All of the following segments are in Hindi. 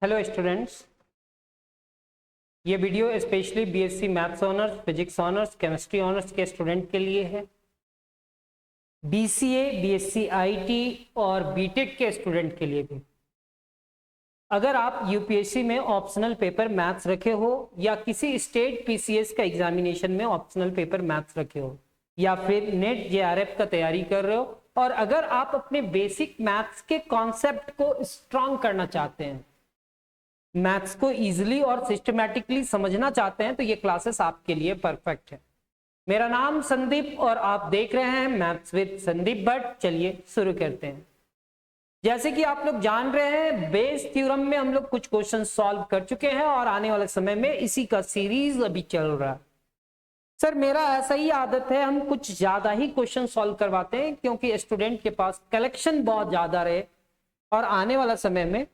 हेलो स्टूडेंट्स, ये video specially BSc maths honours, physics honours, chemistry honours के स्टूडेंट के लिए है। बीसीए, बीएससी आईटी और बीटेक के स्टूडेंट के लिए भी। अगर आप यूपीएससी में ऑप्शनल पेपर मैथ्स रखे हो या किसी स्टेट पीसीएस का एग्जामिनेशन में ऑप्शनल पेपर मैथ्स रखे हो या फिर नेट जेआरएफ का तैयारी कर रहे हो और अगर आप अपने बेसिक मैथ्स के कॉन्सेप्ट को स्ट्रांग करना चाहते हैं, मैथ्स को इजीली और सिस्टमैटिकली समझना चाहते हैं, तो ये क्लासेस आपके लिए परफेक्ट है। मेरा नाम संदीप और आप देख रहे हैं मैथ्स विद संदीप भट्ट। चलिए शुरू करते हैं। जैसे कि आप लोग जान रहे हैं, बेस थ्योरम में हम लोग कुछ क्वेश्चन सॉल्व कर चुके हैं और आने वाले समय में इसी का सीरीज अभी चल रहा है। सर मेरा ऐसा ही आदत है, हम कुछ ज्यादा ही क्वेश्चन सॉल्व करवाते हैं क्योंकि स्टूडेंट के पास कलेक्शन बहुत ज्यादा रहे और आने वाला समय में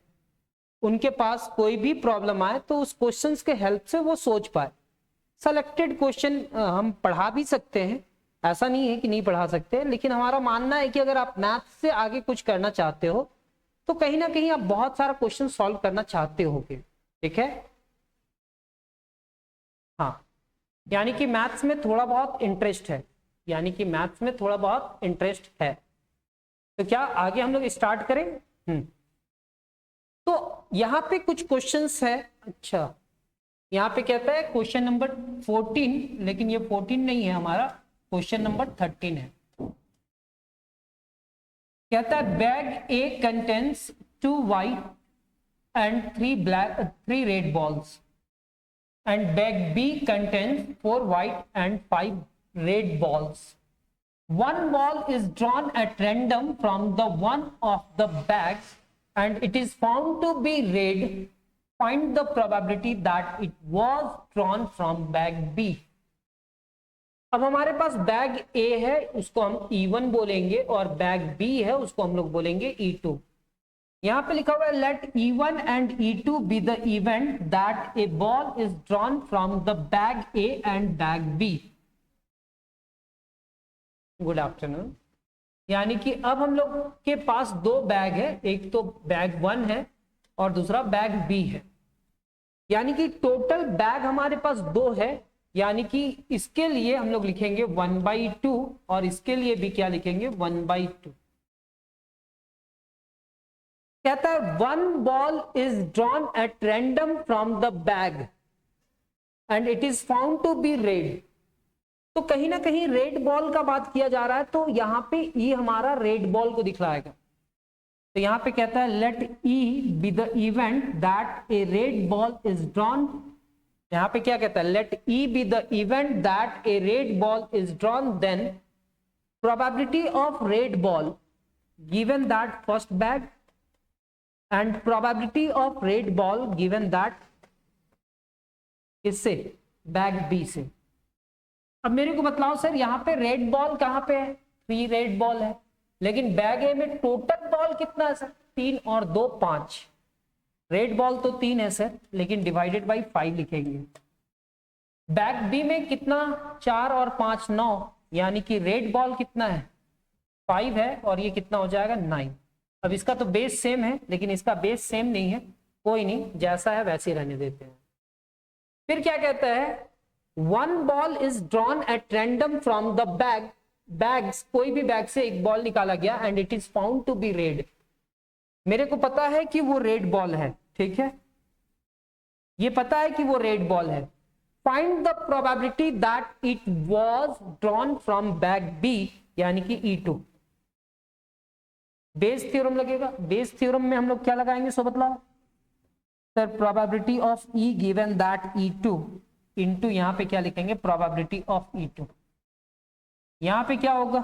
उनके पास कोई भी प्रॉब्लम आए तो उस क्वेश्चंस के हेल्प से वो सोच पाए। सेलेक्टेड क्वेश्चन हम पढ़ा भी सकते हैं, ऐसा नहीं है कि नहीं पढ़ा सकते, लेकिन हमारा मानना है कि अगर आप मैथ्स से आगे कुछ करना चाहते हो तो कहीं ना कहीं आप बहुत सारा क्वेश्चन सॉल्व करना चाहते होगे। ठीक है, हाँ, यानी कि मैथ्स में थोड़ा बहुत इंटरेस्ट है, यानी कि मैथ्स में थोड़ा बहुत इंटरेस्ट है। तो क्या आगे हम लोग स्टार्ट करें? तो यहाँ पे कुछ क्वेश्चंस है। अच्छा, यहाँ पे कहता है क्वेश्चन नंबर 14, लेकिन ये 14 नहीं है, हमारा क्वेश्चन नंबर 13 है। कहता है bag A contains 2 white and 3 red balls and bag B contains 4 white and 5 red balls. One ball is drawn at random from the one of the bags and it is found to be red. Find the probability that it was drawn from bag B. अब हमारे पास बैग A है, उसको हम E1 बोलेंगे, और बैग B है, उसको हम लोग बोलेंगे E2। यहां पे लिखा हुआ है let E1 and E2 be the event that a ball is drawn from the bag A and bag B। Good afternoon. यानी कि अब हम लोग के पास दो बैग है, एक तो बैग 1 है और दूसरा बैग B है। यानी कि टोटल बैग हमारे पास 2 है, यानी कि इसके लिए हम लोग लिखेंगे 1/2 और इसके लिए भी क्या लिखेंगे 1/2। कहता है one ball is drawn at random from the bag and it is found to be red. तो कहीं ना कहीं रेड बॉल का बात किया जा रहा है, तो यहां पे ई हमारा रेड बॉल को दिखलाएगा। तो यहां पे कहता है let E be the event that a red ball is drawn. यहां पे क्या कहता है let E be the event that a red ball is drawn, then probability of red ball given that first bag and probability of red ball given that इससे बैग बी से। अब मेरे को बतलाओ सर, यहाँ पे रेड बॉल कहाँ पे है? 3 रेड बॉल है, लेकिन बैग ए में टोटल बॉल कितना है सर? 3 और 2 5। रेड बॉल तो 3 है सर, लेकिन डिवाइडेड बाई 5 लिखेंगे। बैग बी में कितना? 4 और 5 9, यानी कि रेड बॉल कितना है? 5 है और ये कितना हो जाएगा 9। अब इसका तो बेस सेम है, लेकिन इसका बेस सेम नहीं है, कोई नहीं, जैसा है वैसे ही रहने देते हैं। फिर क्या कहता है one ball is drawn at random from the bags, कोई भी बैग से एक बॉल निकाला गया and it is found to be red. मेरे को पता है कि वो रेड बॉल है, ठीक है, ये पता है कि वो रेड बॉल है। Find the probability that it was drawn from bag B, यानी कि E2। बेस थ्योरम लगेगा। बेस थ्योरम में हम लोग क्या लगाएंगे सो बतलाओ sir? Probability of E given that E2 into यहां पे क्या लिखेंगे? Probability of E2। यहां पे क्या होगा?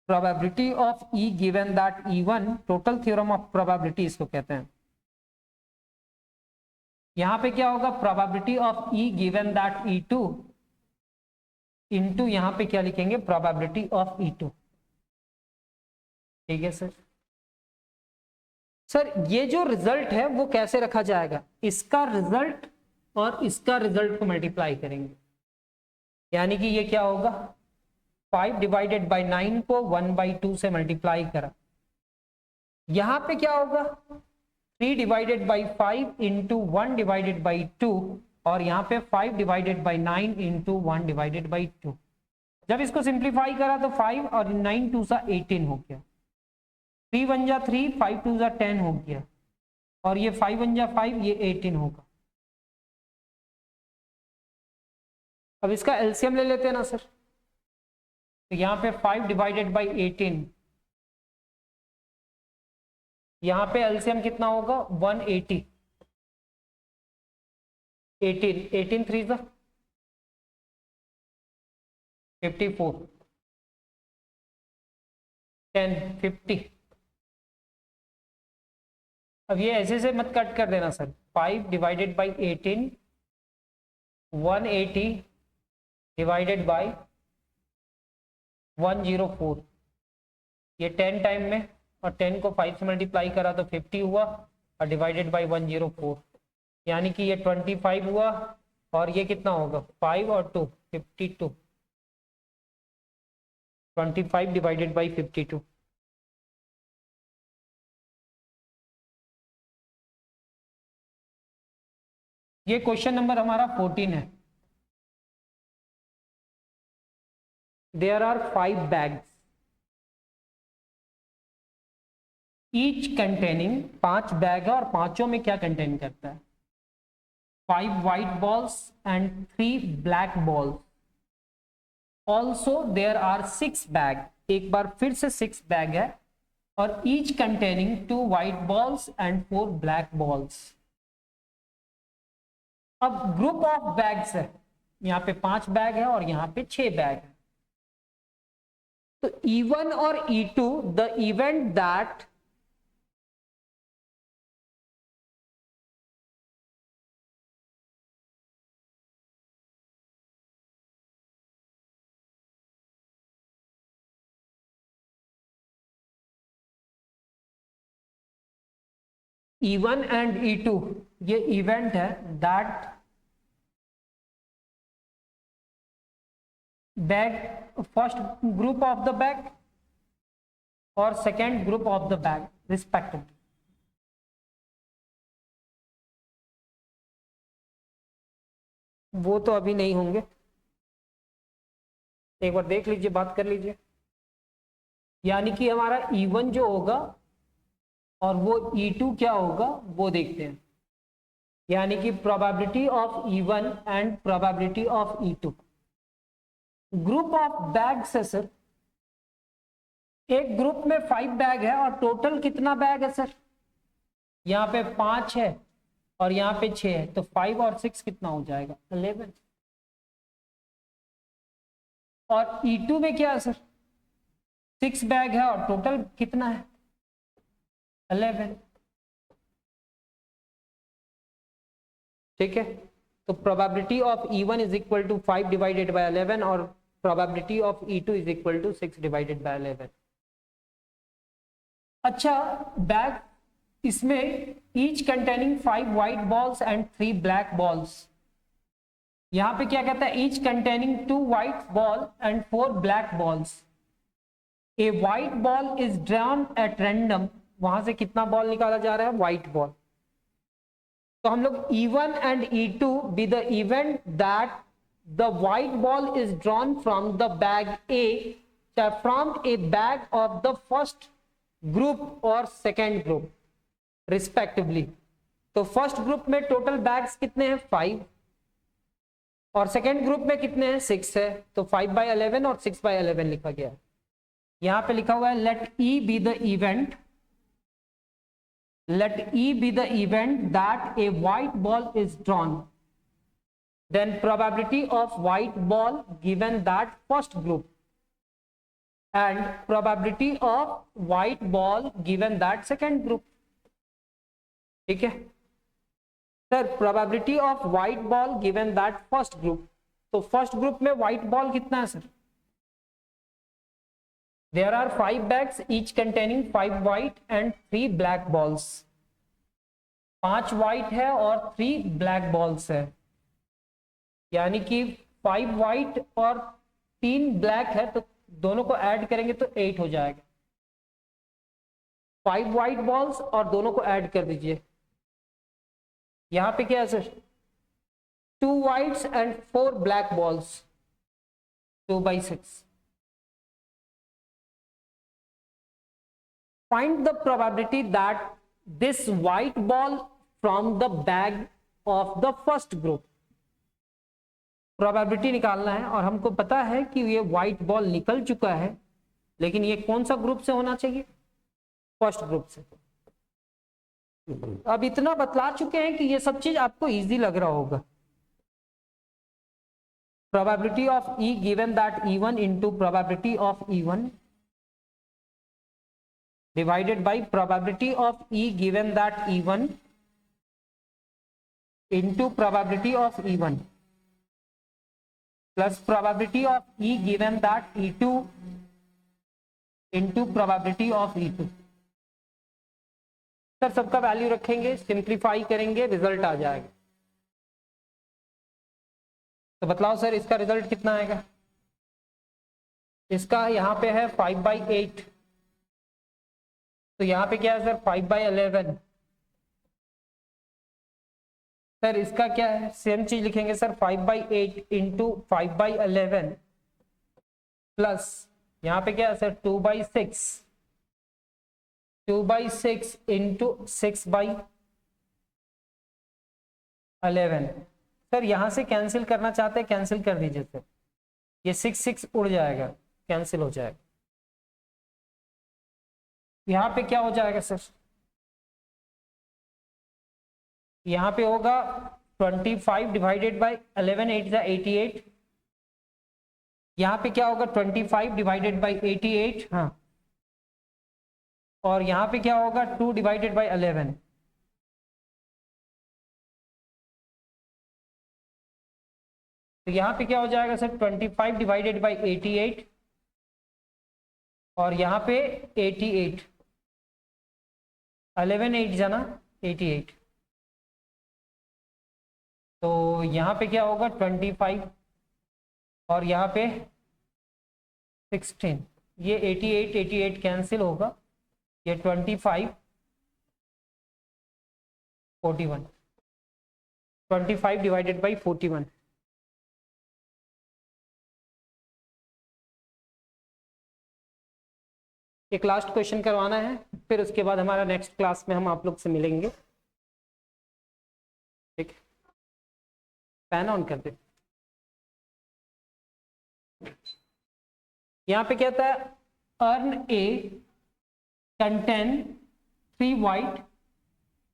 Probability of E given that E1, total theorem of probability इसको कहते हैं। यहां पे क्या होगा? Probability of E given that E2 into यहां पे क्या लिखेंगे? Probability of E2। ठीक है सर। सर ये जो रिजल्ट है वो कैसे रखा जाएगा? इसका रिजल्ट और इसका रिजल्ट को मल्टीप्लाई करेंगे, यानी कि ये क्या होगा? 5 डिवाइडेड बाई 9 को 1/2 से मल्टीप्लाई करा। यहां पे क्या होगा? 3 divided by 5 into 1 divided by 2, और यहाँ पे 5 divided by 9 into 1 divided by 2। जब इसको सिंप्लीफाई करा तो 5 और 9 2 सा 18 हो गया, 3 1 जा 3, 5 2 जा 10 हो गया, और ये 5 1 जा 5, ये 18 होगा। अब इसका एलसीएम ले लेते हैं ना सर, तो यहाँ पे 5 डिवाइडेड बाई 18, यहाँ पे एलसीएम कितना होगा 180, 18 3 सा 54, 10 50। अब ये ऐसे से मत कट कर देना sir, 5 divided by 18 180 divided by 104, ये 10 टाइम में, और 10 को 5 से मल्टीप्लाई करा तो 50 हुआ, और डिवाइडेड बाई 104, यानी कि ये 25 हुआ, और ये कितना होगा 5 और 2 52, 25 डिवाइडेड बाई 52। ये क्वेश्चन नंबर हमारा 14 है। There are 5 bags each containing, 5 bag है और पांचों में क्या कंटेन करता है, 5 white balls and 3 black balls. Also there are 6 bag, एक बार फिर से 6 बैग है, और each containing 2 white balls and 4 black balls. अब ग्रुप ऑफ बैग्स है, यहाँ पे 5 बैग है और यहाँ पे 6 बैग है। तो E1 और E2, the event that E1 and E2, ये इवेंट है that bag, first group of the bag और second group of the bag respectively. वो तो अभी नहीं होंगे, एक बार देख लीजिए, बात कर लीजिए। यानी कि हमारा E1 जो होगा और वो E2 क्या होगा वो देखते हैं। यानी कि probability of E1 and probability of E2। Group of bags है सर, एक ग्रुप में 5 बैग है और टोटल कितना बैग है सर, यहाँ पे 5 है और यहाँ पे 6 है, तो 5 और 6 कितना हो जाएगा 11। और E2 में क्या है सर, 6 बैग है और टोटल कितना है 11। ठीक है, तो probability of E1 is equal to 5 divided by 11 और probability of E2 is equal to 6 divided by 11। अच्छा, बैग इसमें each containing 5 white balls and 3 black balls. यहां पे क्या कहता है, each containing 2 white ball and 4 black balls. A white ball is drawn at random, वहां से कितना बॉल निकाला जा रहा है व्हाइट बॉल। तो हम लोग E1 and E2 be the event that the white ball is drawn from the bag A, from A bag of the first group और सेकेंड ग्रुप रिस्पेक्टिवली। तो फर्स्ट ग्रुप में टोटल बैग्स कितने हैं 5, और सेकेंड ग्रुप में कितने हैं 6 है, तो 5/11 और 6/11 लिखा गया है। यहां पे लिखा हुआ है let E be the event, let E be the event that a white ball is drawn, then probability of white ball given that first group and probability of white ball given that second group। ठीक है sir, probability of white ball given that first group, तो फर्स्ट ग्रुप में व्हाइट बॉल कितना है sir, there are 5 bags each containing 5 white and 3 black balls। 5 white है और 3 ब्लैक बॉल्स है, यानी कि 5 व्हाइट और 3 ब्लैक है, तो दोनों को ऐड करेंगे तो 8 हो जाएगा। 5 व्हाइट बॉल्स और दोनों को ऐड कर दीजिए। यहां पे क्या है sir, 2 whites and 4 black balls, 2/6. Find the probability that this white ball from the bag of the first group. Probability निकालना है और हमको पता है कि ये व्हाइट बॉल निकल चुका है, लेकिन ये कौन सा ग्रुप से होना चाहिए, फर्स्ट ग्रुप से। अब इतना बतला चुके हैं कि ये सब चीज आपको इजी लग रहा होगा। probability of E given that E1 into probability of E1 divided by probability of E given that E1 into probability of E1 plus probability of E given that E2 into probability of E2। Sir सबका वैल्यू रखेंगे, सिंप्लीफाई करेंगे, रिजल्ट आ जाएगा। तो बतलाओ सर इसका रिजल्ट कितना आएगा। इसका यहाँ पे है 5/8, तो यहाँ पे क्या है सर 5/11। सर इसका क्या है, सेम चीज लिखेंगे सर 5/8 इंटू 5/11 प्लस यहाँ पे क्या है सर 2/6, 2/6 इंटू 6/11। सर यहां से कैंसिल करना चाहते हैं, कैंसिल कर दीजिए सर, ये 6 उड़ जाएगा, कैंसिल हो जाएगा। यहां पे क्या हो जाएगा सर, यहां पे होगा 25 डिवाइडेड बाय 11, 8 जा 88। यहां पे क्या होगा 25 डिवाइडेड बाय 88, हाँ, और यहां पे क्या होगा 2 डिवाइडेड बाय 11। तो यहां पे क्या हो जाएगा सर 25 डिवाइडेड बाय 88 और यहां पे 88, 11 8 जाना 88। तो यहां पे क्या होगा 25 और यहां पे 16, ये 88 88 कैंसिल होगा, ये 25 41, 25 डिवाइडेड बाई 41। एक लास्ट क्वेश्चन करवाना है, फिर उसके बाद हमारा नेक्स्ट क्लास में हम आप लोग से मिलेंगे। ठीक, पैन ऑन कर दे। यहां पे कहता है earn A contain 3 white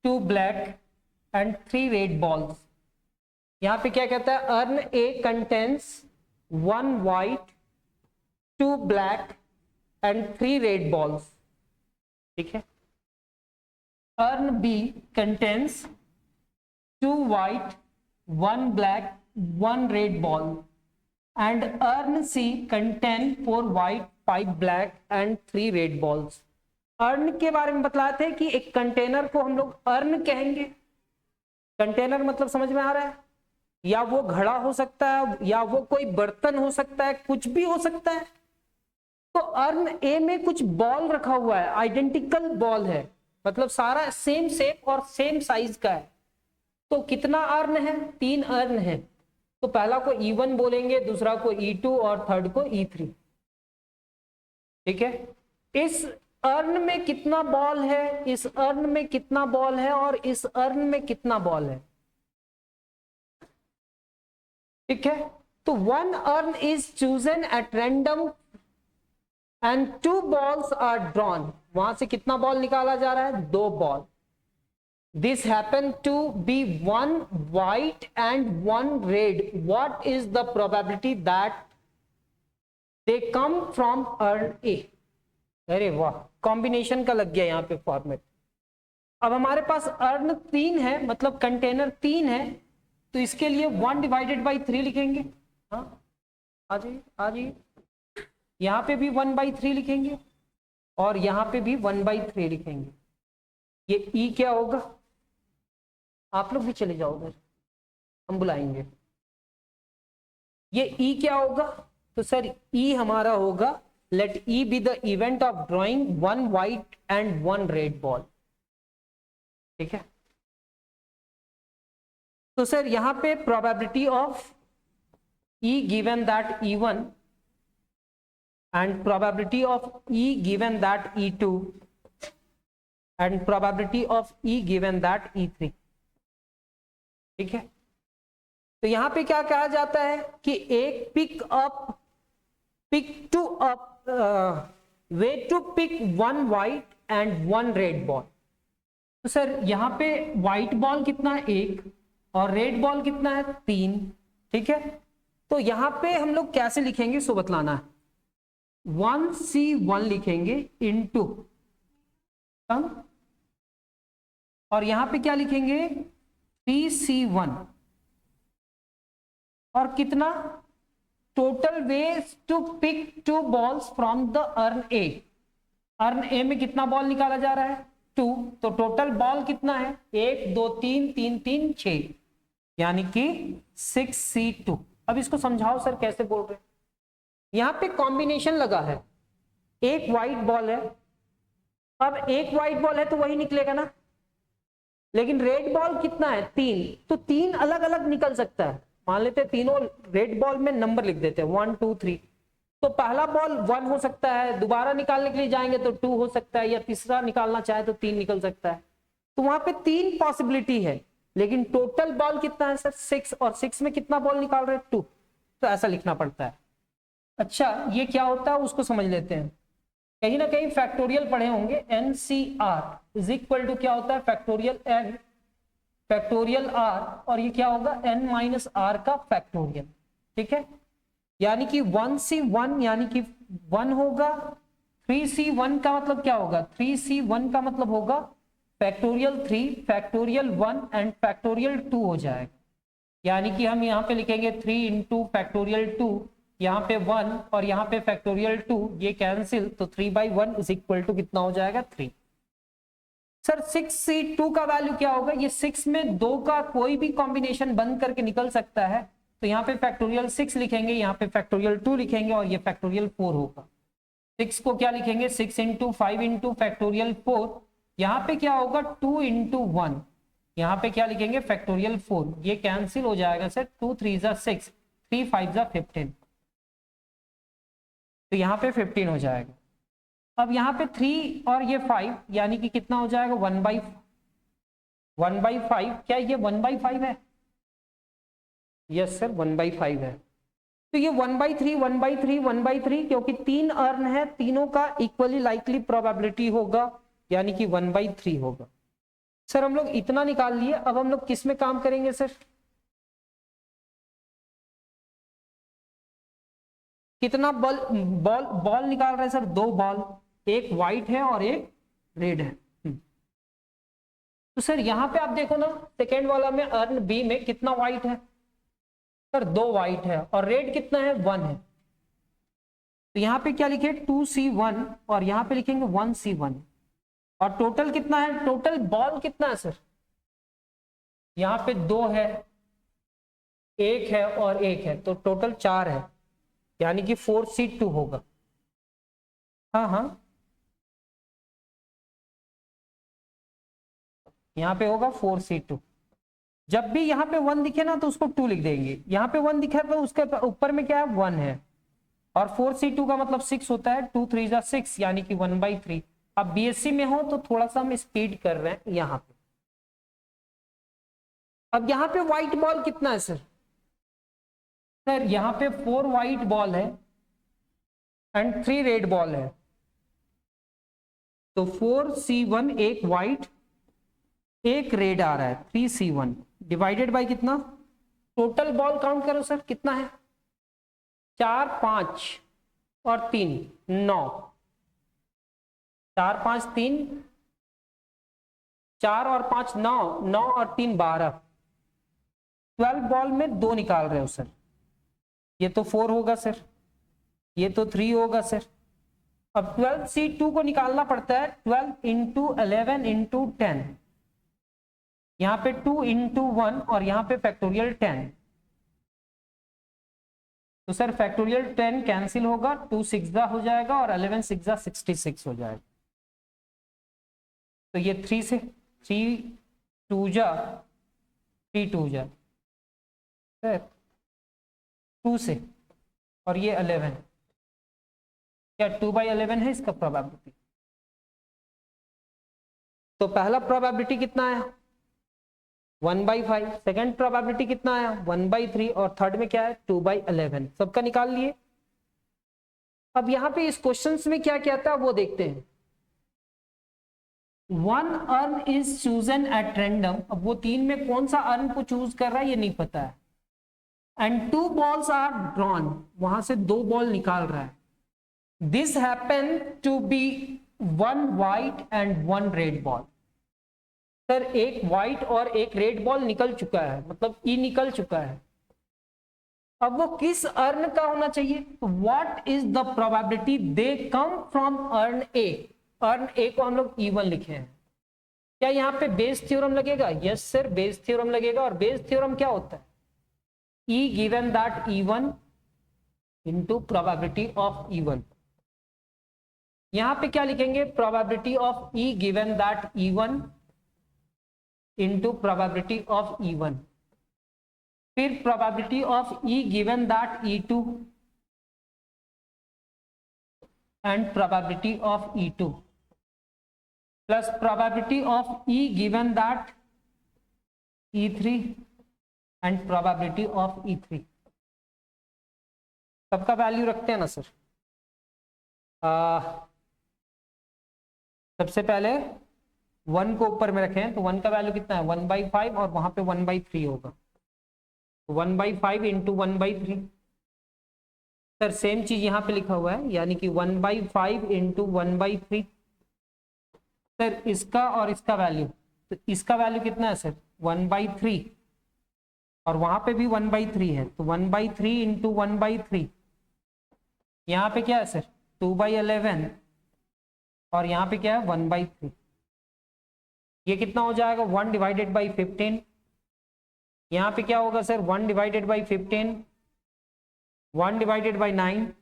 2 black and 3 red balls। यहां पे क्या कहता है earn A contains 1 white 2 black and 3 red balls। ठीक है, urn B contains 2 white 1 black 1 red ball and urn C contain 4 white 5 black and 3 red balls। Urn के बारे में बतलाए थे कि एक कंटेनर को हम लोग अर्न कहेंगे। कंटेनर मतलब समझ में आ रहा है, या वो घड़ा हो सकता है, या वो कोई बर्तन हो सकता है, कुछ भी हो सकता है। तो अर्न ए में कुछ बॉल रखा हुआ है, आइडेंटिकल बॉल है, मतलब सारा सेम शेप और सेम साइज का है। तो कितना अर्न है, 3 अर्न है। तो पहला को E1 बोलेंगे, दूसरा को E2 और थर्ड को E3। ठीक है, इस अर्न में कितना बॉल है, इस अर्न में कितना बॉल है और इस अर्न में कितना बॉल है। ठीक है, तो 1 urn is chosen at random and 2 balls are drawn. वहां से कितना बॉल निकाला जा रहा है, 2 ball. This happen to be 1 white and 1 red। what is the probability that they come from earn ए। अरे वाह, कॉम्बिनेशन का लग गया यहाँ पे फॉर्मेट। अब हमारे पास अर्न 3 है, मतलब कंटेनर 3 है, तो इसके लिए 1 डिवाइडेड बाई 3 लिखेंगे। हाँ आ जाइए, यहाँ पे भी 1/3 लिखेंगे और यहाँ पे भी 1/3 लिखेंगे। ये ई क्या होगा, आप लोग भी चले जाओ उधर, हम बुलाएंगे। ये ई क्या होगा, तो सर ई हमारा होगा let E be the event of drawing one white and one red ball. ठीक है, तो सर यहां पे probability of E given that E1 and probability of E given that E2 and probability of E given that E3। ठीक है, तो यहां पे क्या कहा जाता है कि एक pick to up way to pick one white and one red ball. तो सर यहां पे व्हाइट बॉल कितना है 1 और रेड बॉल कितना है 3। ठीक है, तो यहां पे हम लोग कैसे लिखेंगे सो बतलाना है। 1C1 लिखेंगे इनटू सम, और यहां पे क्या लिखेंगे 3C1 और कितना total ways to pick 2 balls from the urn A. Urn A में कितना बॉल निकाला जा रहा है 2, तो टोटल बॉल कितना है 1 2 3 3 3 6, यानी कि 6C2। अब इसको समझाओ सर कैसे बोल रहे हैं। यहां पे कॉम्बिनेशन लगा है, एक व्हाइट बॉल है, अब एक व्हाइट बॉल है तो वही निकलेगा ना, लेकिन रेड बॉल कितना है 3, तो 3 अलग अलग निकल सकता है। मान लेते हैं तीनों रेड बॉल में नंबर लिख देते हैं 1 2 3, तो पहला बॉल 1 हो सकता है, दोबारा निकालने के लिए जाएंगे तो 2 हो सकता है, या तीसरा निकालना चाहे तो 3 निकल सकता है। तो वहां पे 3 पॉसिबिलिटी है, लेकिन टोटल बॉल कितना है सर 6, और 6 में कितना बॉल निकाल रहे हैं 2, तो ऐसा लिखना पड़ता है। अच्छा, ये क्या होता है उसको समझ लेते हैं। कहीं ना कहीं फैक्टोरियल पढ़े होंगे, NCR इज इक्वल टू क्या होता है फैक्टोरियल N फैक्टोरियल R, और ये क्या होगा N माइनस R का फैक्टोरियल। ठीक है, यानी कि 1C1 यानी कि 1 होगा, 3C1 का मतलब क्या होगा 3C1 का मतलब होगा फैक्टोरियल 3 फैक्टोरियल 1 एंड फैक्टोरियल 2 हो जाएगा। यानी कि हम यहाँ पे लिखेंगे 3 इंटू फैक्टोरियल 2, यहाँ पे 1 और यहाँ पे फैक्टोरियल 2, ये कैंसिल, तो 3/1 इज इक्वल टू कितना हो जाएगा 3। सर 6C2 का वैल्यू क्या होगा, ये 6 में 2 का कोई भी कॉम्बिनेशन बंद करके निकल सकता है, तो यहाँ पे फैक्टोरियल 6 लिखेंगे, यहाँ पे फैक्टोरियल 2 लिखेंगे, और ये फैक्टोरियल 4 होगा। 6 को क्या लिखेंगे 6 इंटू 5 इंटू फैक्टोरियल 4, यहाँ पे क्या होगा 2 इंटू 1, यहाँ पे क्या लिखेंगे फैक्टोरियल 4, ये कैंसिल हो जाएगा सर, 2 3 जा 6, 3 5 जा 15, तो यहाँ पे 15 हो जाएगा। अब यहाँ पे 3 और ये 5 यानी कि कितना हो जाएगा 1/5। क्या ये 1/5 है? यस सर 1/5 है। तो ये 1/3 1/3 1/3, क्योंकि 3 अर्न है, तीनों का इक्वली लाइकली प्रोबेबिलिटी होगा, यानी कि 1/3 होगा। सर हम लोग इतना निकाल लिए, अब हम लोग किस में काम करेंगे सर, कितना बॉल बॉल बॉल निकाल रहे हैं सर 2 बॉल, एक व्हाइट है और एक रेड है। तो सर यहां पे आप देखो ना, सेकेंड वाला में अर्न बी में कितना व्हाइट है सर 2 व्हाइट है, और रेड कितना है 1 है, तो यहाँ पे क्या लिखे 2C1 और यहाँ पे लिखेंगे 1C1, और टोटल कितना है, टोटल बॉल कितना है सर, यहाँ पे 2 है, 1 है और 1 है, तो टोटल 4 है, यानी कि 4C2 होगा। हाँ हाँ, यहाँ पे होगा 4C2। जब भी यहाँ पे 1 दिखे ना तो उसको 2 लिख देंगे, यहाँ पे 1 दिखे तो उसके ऊपर में क्या है 1 है, और 4C2 का मतलब 6 होता है, 2 3 जा 6 यानी कि 1/3। अब BSc में हो तो थोड़ा सा हम स्पीड कर रहे हैं यहाँ पे। अब यहाँ पे व्हाइट बॉल कितना है सर, सर यहाँ पे 4 व्हाइट बॉल है एंड 3 रेड बॉल है, तो 4C1 एक व्हाइट एक रेड आ रहा है, 3C1 डिवाइडेड बाय कितना, टोटल बॉल काउंट करो सर कितना है 4 5 और 3 9, 4 5 3 4 और 5 9, 9 और 3 12, 12 बॉल में 2 निकाल रहे हो सर, ये तो 4 होगा सर, ये तो 3 होगा सर। अब 12C2 को निकालना पड़ता है, 12 इंटू 11 इंटू 10, यहाँ पे 2 इंटू 1 और यहाँ पे फैक्टोरियल 10, तो सर फैक्टोरियल 10 कैंसिल होगा, 2 6 हो जाएगा और 11 6 66 हो जाएगा। तो ये 3 से 3 2 3 2 सर 2 से, और ये 11, क्या 2/11 है इसका प्रोबेबिलिटी। तो पहला प्रोबेबिलिटी कितना आया 1/5, सेकंड प्रोबेबिलिटी कितना आया 1/3 और थर्ड में क्या है 2/11, सबका निकाल लिए। अब यहां पे इस क्वेश्चन में क्या क्या था वो देखते हैं। 1 urn is chosen at random, अब वो 3 में कौन सा अर्न को चूज कर रहा है ये नहीं पता है। एंड 2 balls आर ड्रॉन, वहां से 2 बॉल निकाल रहा है। This happen to be 1 white and 1 red ball. Sir एक व्हाइट और एक रेड बॉल निकल चुका है, मतलब ई निकल चुका है। अब वो किस अर्न का होना चाहिए, what is the probability they come from earn A. Urn ए को हम लोग E1 लिखे हैं। क्या यहाँ पे बेस थ्योरम लगेगा, यस सर बेस थ्योरम लगेगा। और बेस थ्योरम क्या होता है, E given that E1 into probability of E1। यहां पे क्या लिखेंगे, probability of E given that E1 into probability of E1, फिर probability of E given that E2 and probability of E2 plus probability of E given that E3 and probability of E3। सबका वैल्यू रखते हैं ना सर। सबसे पहले 1 को ऊपर में रखें, तो 1 का वैल्यू कितना है 1/5 और वहां पे 1/3 होगा, 1/5 इंटू 1/3। सर सेम चीज यहाँ पे लिखा हुआ है, यानी कि 1/5 इंटू 1/3। सर इसका और इसका वैल्यू, तो इसका वैल्यू कितना है सर 1/3 और वहां पे भी 1/3 है, तो 1/3 इंटू 1/3। यहाँ पे क्या है सर 2/11 और यहाँ पे क्या है 1/3। ये कितना हो जाएगा 1/15। यहाँ पे क्या होगा सर 1/15, 1/9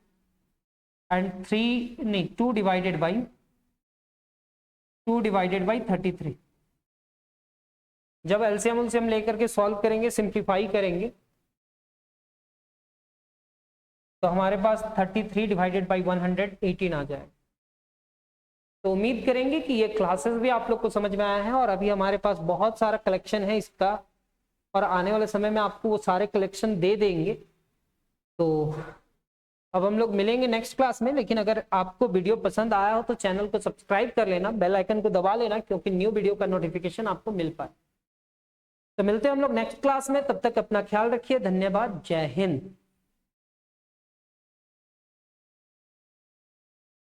एंड 2/33। जब एलसीएम उलसीएम लेकर के सॉल्व करेंगे, सिंप्लीफाई करेंगे, तो हमारे पास 33/118 आ जाएगा। तो उम्मीद करेंगे कि ये क्लासेस भी आप लोग को समझ में आया है, और अभी हमारे पास बहुत सारा कलेक्शन है इसका, और आने वाले समय में आपको वो सारे कलेक्शन दे देंगे। तो अब हम लोग मिलेंगे नेक्स्ट क्लास में, लेकिन अगर आपको वीडियो पसंद आया हो तो चैनल को सब्सक्राइब कर लेना, बेल आइकन को दबा लेना, क्योंकि न्यू वीडियो का नोटिफिकेशन आपको मिल पाए। तो मिलते हैं हम लोग नेक्स्ट क्लास में, तब तक अपना ख्याल रखिए, धन्यवाद, जय हिंद।